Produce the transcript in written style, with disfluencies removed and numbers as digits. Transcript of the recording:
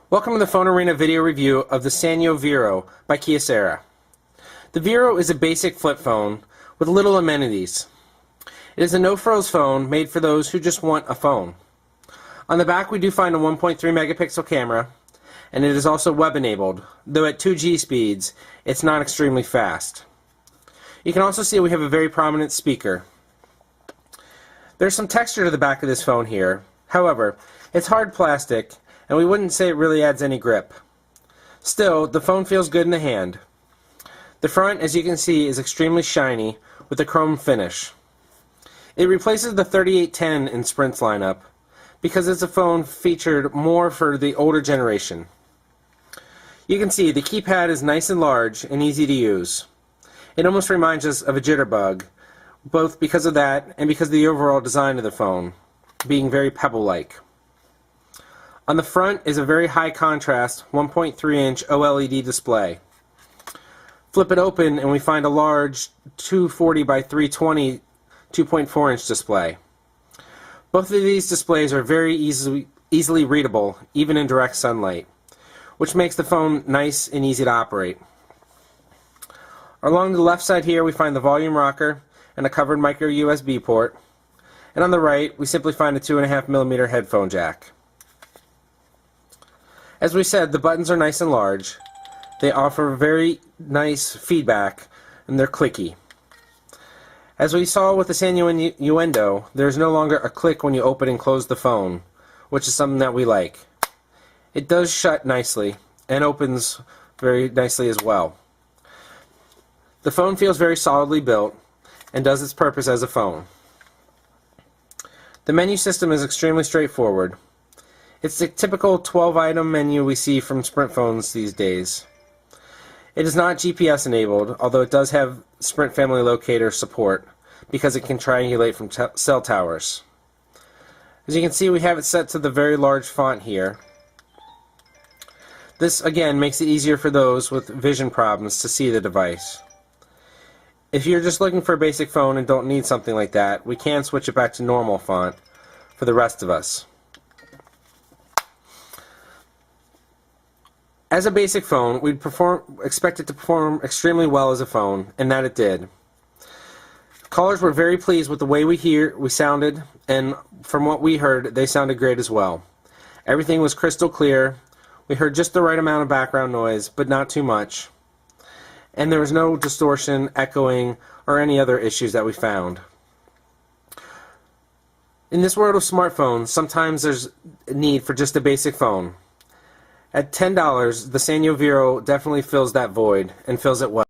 Welcome to the Phone Arena video review of the Sanyo Vero by Kyocera. The Vero is a basic flip phone with little amenities. It is a no-frills phone made for those who just want a phone. On the back we do find a 1.3 megapixel camera, and it is also web-enabled, though at 2G speeds it's not extremely fast. You can also see we have a very prominent speaker. There's some texture to the back of this phone here. However, it's hard plastic, and we wouldn't say it really adds any grip. Still, the phone feels good in the hand. The front, as you can see, is extremely shiny with a chrome finish. It replaces the 3810 in Sprint's lineup because it's a phone featured more for the older generation. You can see the keypad is nice and large and easy to use. It almost reminds us of a jitterbug, both because of that and because of the overall design of the phone, being very pebble-like. On the front is a very high contrast 1.3-inch OLED display. Flip it open and we find a large 240 by 320 2.4-inch display. Both of these displays are very easily readable, even in direct sunlight, which makes the phone nice and easy to operate. Along the left side here we find the volume rocker and a covered micro USB port, and on the right we simply find a 2.5mm headphone jack. As we said, the buttons are nice and large. They offer very nice feedback, and they're clicky. As we saw with the Sanyo Innuendo, there's no longer a click when you open and close the phone, which is something that we like. It does shut nicely, and opens very nicely as well. The phone feels very solidly built, and does its purpose as a phone. The menu system is extremely straightforward. It's the typical 12-item menu we see from Sprint phones these days. It is not GPS enabled, although it does have Sprint Family Locator support because it can triangulate from cell towers. As you can see, we have it set to the very large font here. This again makes it easier for those with vision problems to see the device. If you're just looking for a basic phone and don't need something like that, we can switch it back to normal font for the rest of us. As a basic phone, we'd expect it to perform extremely well as a phone, and that it did. Callers were very pleased with the way we sounded, and from what we heard, they sounded great as well. Everything was crystal clear. We heard just the right amount of background noise, but not too much. And there was no distortion, echoing, or any other issues that we found. In this world of smartphones, sometimes there's a need for just a basic phone. At $10, the Sanyo Vero definitely fills that void, and fills it well.